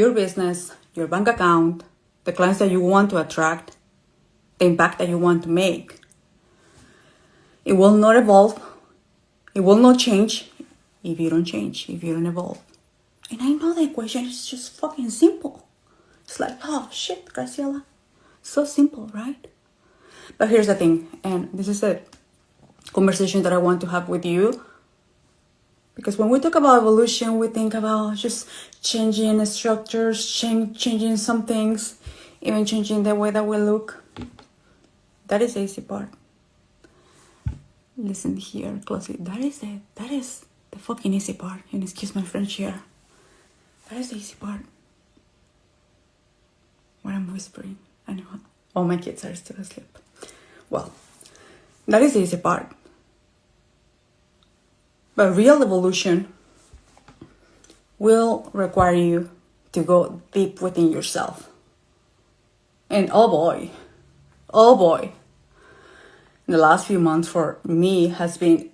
your business, your bank account, the clients that you want to attract, the impact that you want to make. It will not evolve. It will not change if you don't change, if you don't evolve. And I know the equation is just fucking simple. It's like, oh shit, Graciela. So simple, right? But here's the thing, and this is a conversation that I want to have with you. Because when we talk about evolution, we think about just changing structures, changing some things, even changing the way that we look. That is the easy part. Listen here closely. That is the fucking easy part. And excuse my French here. That is the easy part. When I'm whispering, I know all my kids are still asleep. Well, that is the easy part. But real evolution will require you to go deep within yourself. And oh boy, in the last few months for me has been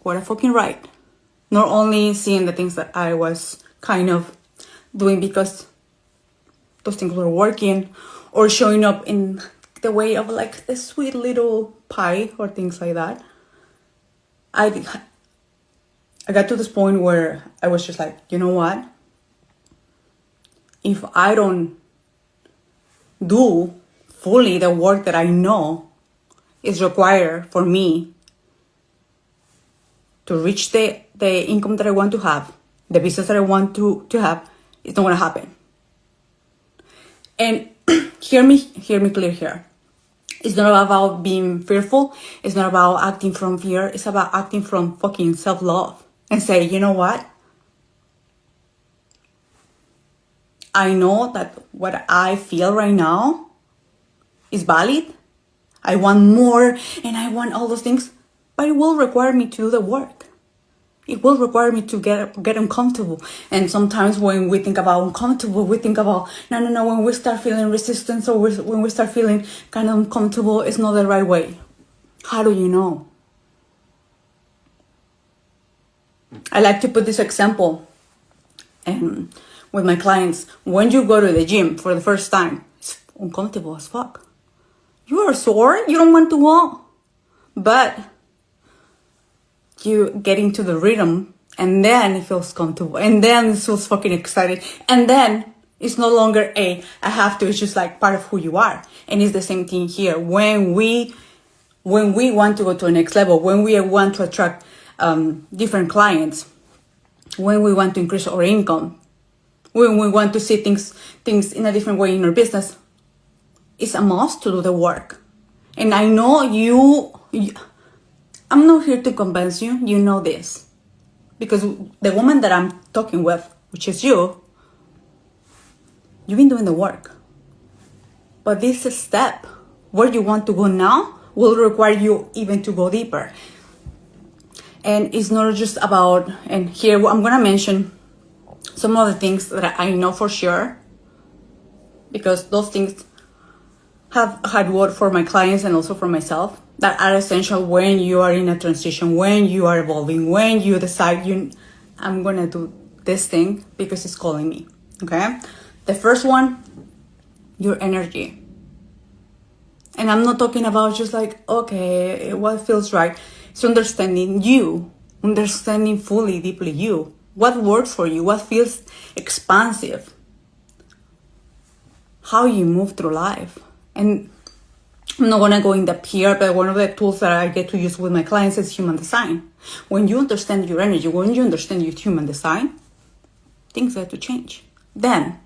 what a fucking ride. Not only seeing the things that I was kind of doing because those things were working, or showing up in the way of like the sweet little pie or things like that. I got to this point where I was just like, you know what? If I don't do fully the work that I know is required for me to reach the income that I want to have, the business that I want to have, it's not going to happen. And hear me clear here. It's not about being fearful. It's not about acting from fear. It's about acting from fucking self-love. And say, you know what? I know that what I feel right now is valid. I want more and I want all those things. But it will require me to do the work. It will require me to get uncomfortable. And sometimes when we think about uncomfortable, we think about, no, when we start feeling resistance or when we start feeling kind of uncomfortable, it's not the right way. How do you know? I like to put this example with my clients. When you go to the gym for the first time, it's uncomfortable as fuck. You are sore, you don't want to walk. But you get into the rhythm and then it feels comfortable and then it feels fucking excited. And then it's no longer I have to, it's just like part of who you are. And it's the same thing here. When we want to go to the next level, when we want to attract different clients, when we want to increase our income, when we want to see things in a different way in our business, it's a must to do the work. And I know you I'm not here to convince you, you know this. Because the woman that I'm talking with, which is you've been doing the work. But this step, where you want to go now, will require you even to go deeper. And it's not just about, and here I'm going to mention some of the things that I know for sure, because those things have had worked for my clients and also for myself, that are essential when you are in a transition, when you are evolving, when you decide I'm going to do this thing because it's calling me, okay? The first one, your energy. And I'm not talking about just like, okay, what feels right. It's understanding you, understanding fully, deeply you. What works for you, what feels expansive. How you move through life. And I'm not going to go in depth here, but one of the tools that I get to use with my clients is human design. When you understand your energy, when you understand your human design, things have to change. Then,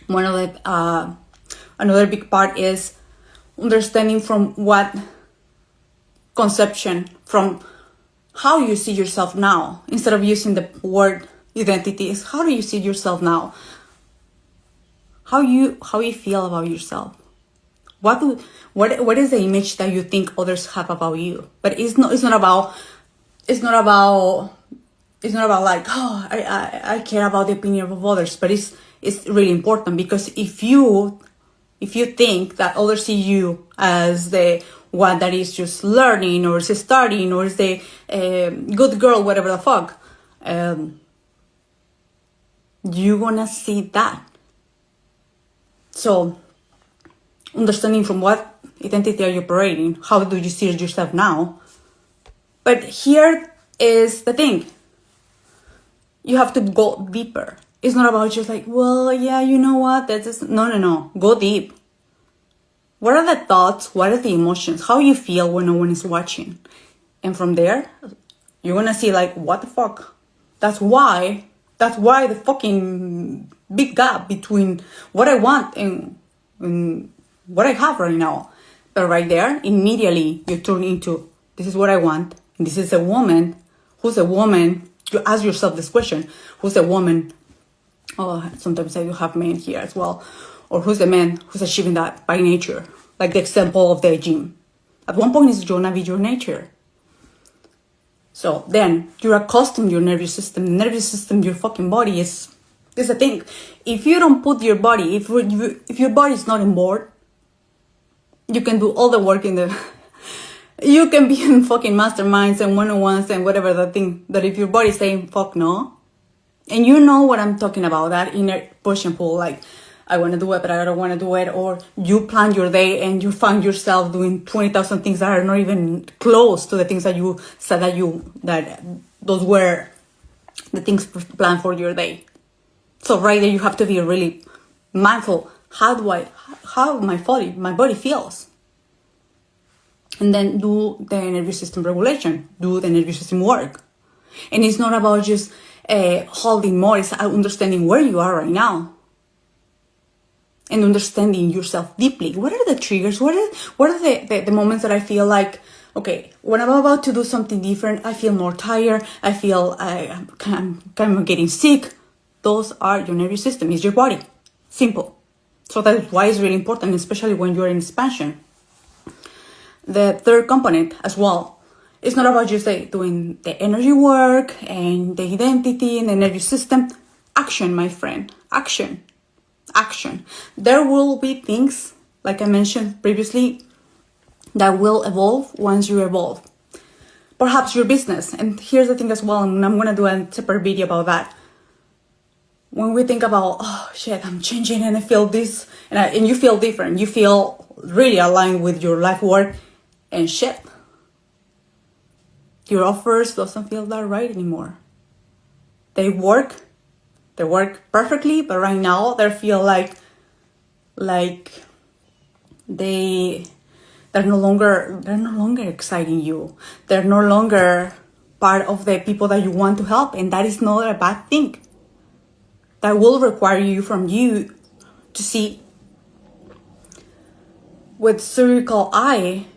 one of the, another big part is understanding from what conception, from how you see yourself now, instead of using the word identity, is how do you see yourself now? How you feel about yourself? What is the image that you think others have about you? But it's not about like, oh, I care about the opinion of others, but it's really important, because if you think that others see you as the one that is just learning or is starting or is the good girl, whatever the fuck, you're gonna see that. So, understanding from what identity are you operating, how do you see yourself now? But here is the thing. You have to go deeper. It's not about just like, well, yeah, you know what? No. Go deep. What are the thoughts? What are the emotions? How you feel when no one is watching? And from there, you're gonna see like, what the fuck? That's why the fucking big gap between what I want and what I have right now. But right there, immediately you turn into, this is what I want. And this is a woman. Who's a woman? You ask yourself this question. Who's a woman? Oh, sometimes I do have men here as well. Or who's the man who's achieving that by nature? Like the example of the gym. At one point, it's gonna be your nature. So then you're accustomed to your nervous system. The nervous system, your fucking body is the thing. If you don't put your body, if your body is not on board, you can do all the work in the. You can be in fucking masterminds and one-on-ones and whatever the thing. That if your body is saying fuck no, and you know what I'm talking about, that inner push and pull, like I want to do it but I don't want to do it, or you plan your day and you find yourself doing 20,000 things that are not even close to the things that you said that those were the things planned for your day. So right there you have to be really mindful. How my body feels. And then do the nervous system regulation, do the nervous system work. And it's not about just holding more, it's understanding where you are right now. And understanding yourself deeply. What are the triggers? What are the moments that I feel like, okay, when I'm about to do something different, I feel more tired, I feel I'm kind of getting sick. Those are your nervous system, it's your body. Simple. So that's why it's really important, especially when you're in expansion. The third component as well, it's not about just like doing the energy work and the identity and the nervous system. Action, my friend. Action. There will be things, like I mentioned previously, that will evolve once you evolve. Perhaps your business. And here's the thing as well, and I'm going to do a separate video about that. When we think about, oh shit, I'm changing and I feel this, and you feel different. You feel really aligned with your life work. And shit, your offers doesn't feel that right anymore. They work perfectly, but right now they feel like they're no longer exciting you. They're no longer part of the people that you want to help, and that is not a bad thing. That will require you to see with surgical eye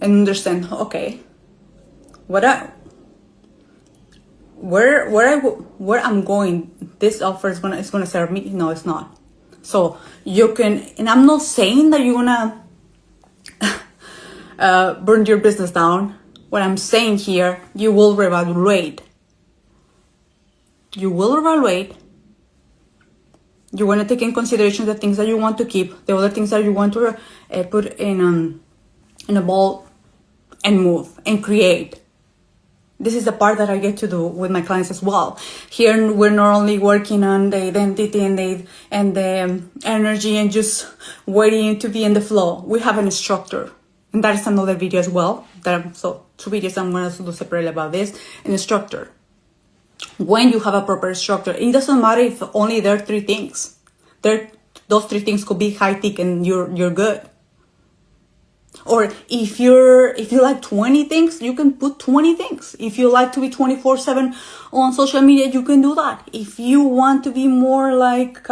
and understand, okay, where I'm going, this offer is gonna serve me. No, it's not. So you can, and I'm not saying that you're gonna burn your business down. What I'm saying here, you will reevaluate. You want to take in consideration the things that you want to keep, the other things that you want to put in a bowl and move and create. This is the part that I get to do with my clients as well. Here we're not only working on the identity and the energy and just waiting to be in the flow. We have an instructor, and that is another video as well. So 2 videos I'm going to do separately about this. An instructor. When you have a proper instructor, it doesn't matter if only there are 3 things. Those 3 things could be high tick and you're good. Or if you like 20 things, you can put 20 things. If you like to be 24/7 on social media, you can do that. If you want to be more like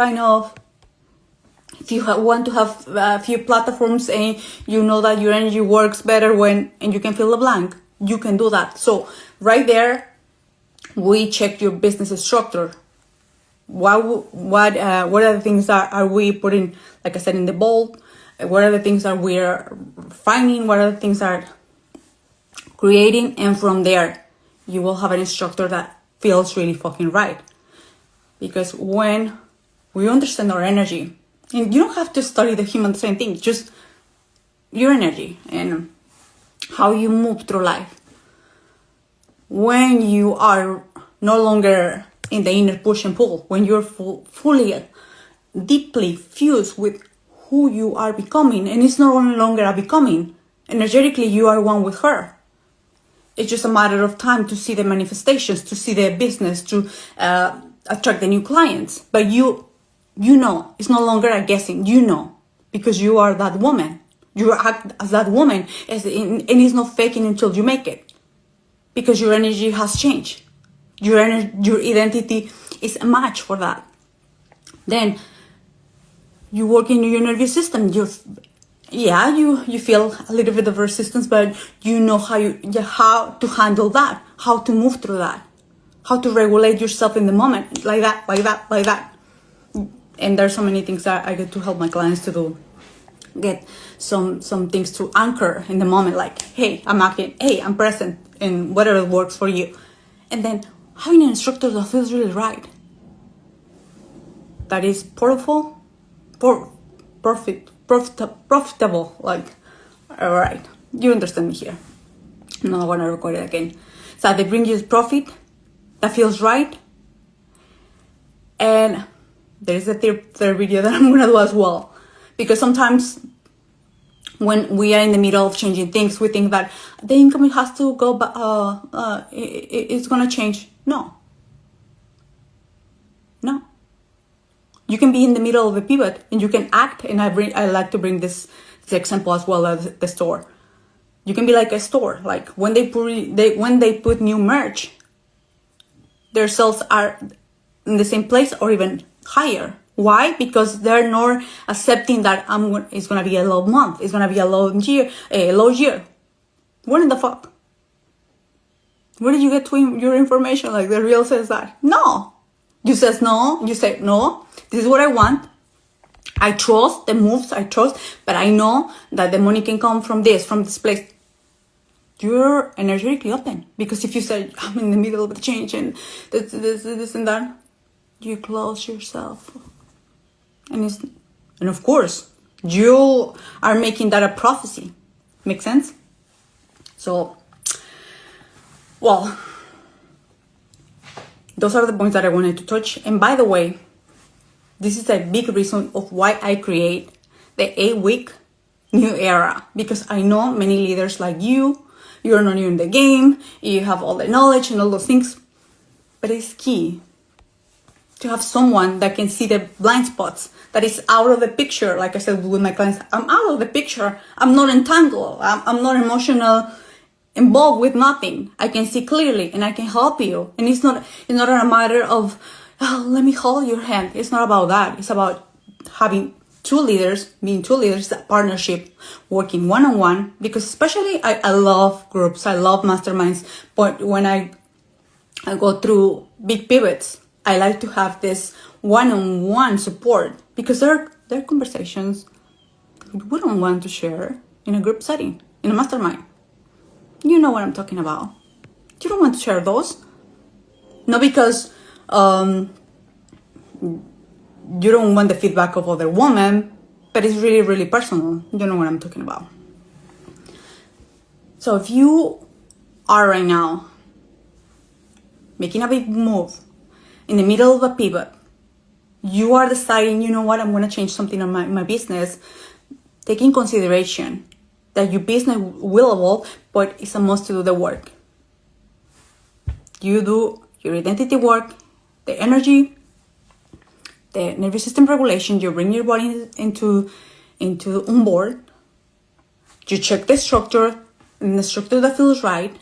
if you want to have a few platforms and you know that your energy works better and you can fill the blank, you can do that. So right there, we check your business structure. What are the things that are we putting, like I said, in the bowl? What are the things that we're finding? What are the things that are creating? And from there, you will have an instructor that feels really fucking right. Because when we understand our energy, and you don't have to study the human design thing, just your energy and how you move through life. When you are no longer in the inner push and pull, when you're fully, deeply fused with who you are becoming, and it's no longer a becoming. Energetically, you are one with her. It's just a matter of time to see the manifestations, to see the business, to attract the new clients. But you know, it's no longer a guessing. You know, because you are that woman. You act as that woman, and it's not faking until you make it. Because your energy has changed. Your identity is a match for that. Then you work in your nervous system. You feel a little bit of resistance, but you know how to handle that, how to move through that, how to regulate yourself in the moment, like that. And there's so many things that I get to help my clients to do. Get some things to anchor in the moment, like, hey, I'm acting, hey, I'm present, and whatever works for you. And then having an instructor that feels really right, that is profitable, like, all right, you understand me here. I'm not gonna record it again. So they bring you profit that feels right. And there's a third video that I'm gonna do as well. Because sometimes when we are in the middle of changing things, we think that the income has to go, it's gonna change. No. You can be in the middle of a pivot and you can act. And I like to bring this example as well as the store. You can be like a store. Like when they put new merch, their sales are in the same place or even higher. Why? Because they're not accepting that it's gonna be a low month. It's gonna be a low year. What in the fuck? Where did you get your information? Like the real says that? No. You says no. You say no. This is what I want. I trust the moves. But I know that the money can come from this place. You're energetically open. Because if you say, I'm in the middle of a change and this and that, you close yourself. And of course, you are making that a prophecy. Make sense? So, well, those are the points that I wanted to touch. And by the way, this is a big reason of why I create the 8-week new era. Because I know many leaders like you're not new in the game, you have all the knowledge and all those things. But it's key to have someone that can see the blind spots, that is out of the picture. Like I said with my clients, I'm out of the picture. I'm not entangled. I'm not emotional involved with nothing. I can see clearly and I can help you. And it's not a matter of, oh, let me hold your hand. It's not about that. It's about having being two leaders, that partnership, working one-on-one. Because especially I love groups. I love masterminds. But when I go through big pivots, I like to have this one-on-one support. Because there are conversations we don't want to share in a group setting, in a mastermind. You know what I'm talking about. You don't want to share those. Not because you don't want the feedback of other women, but it's really, really personal. You know what I'm talking about. So if you are right now making a big move in the middle of a pivot, you are deciding, you know what, I'm going to change something on my business, take in consideration that your business will evolve, but it's a must to do the work. You do your identity work, the energy, the nervous system regulation. You bring your body into on board. You check the structure, and the structure that feels right,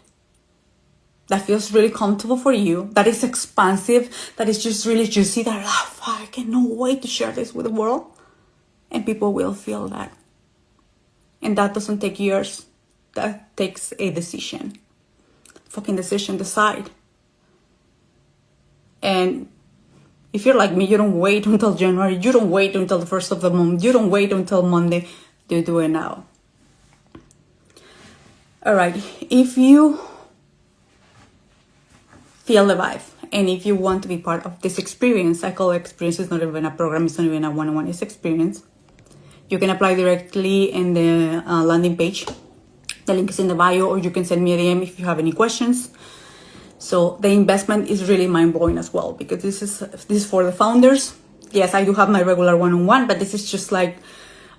that feels really comfortable for you, that is expansive, that is just really juicy, that I cannot wait to share this with the world. And people will feel that. And that doesn't take years. That takes a decision. Fucking decision, decide. And if you're like me, you don't wait until January. You don't wait until the first of the month. You don't wait until Monday. You do it now. All right. If you feel the vibe, and if you want to be part of this experience, I call it experience. It's not even a program. It's not even a one-on-one. It's experience. You can apply directly in the landing page. The link is in the bio, or you can send me a DM if you have any questions. So the investment is really mind-blowing as well, because this is for the founders. Yes, I do have my regular one-on-one, but this is just like,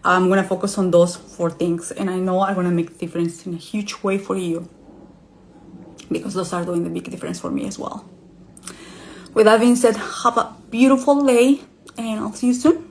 I'm gonna focus on those 4 things, and I know I'm gonna make a difference in a huge way for you, because those are doing the big difference for me as well. With that being said, have a beautiful day, and I'll see you soon.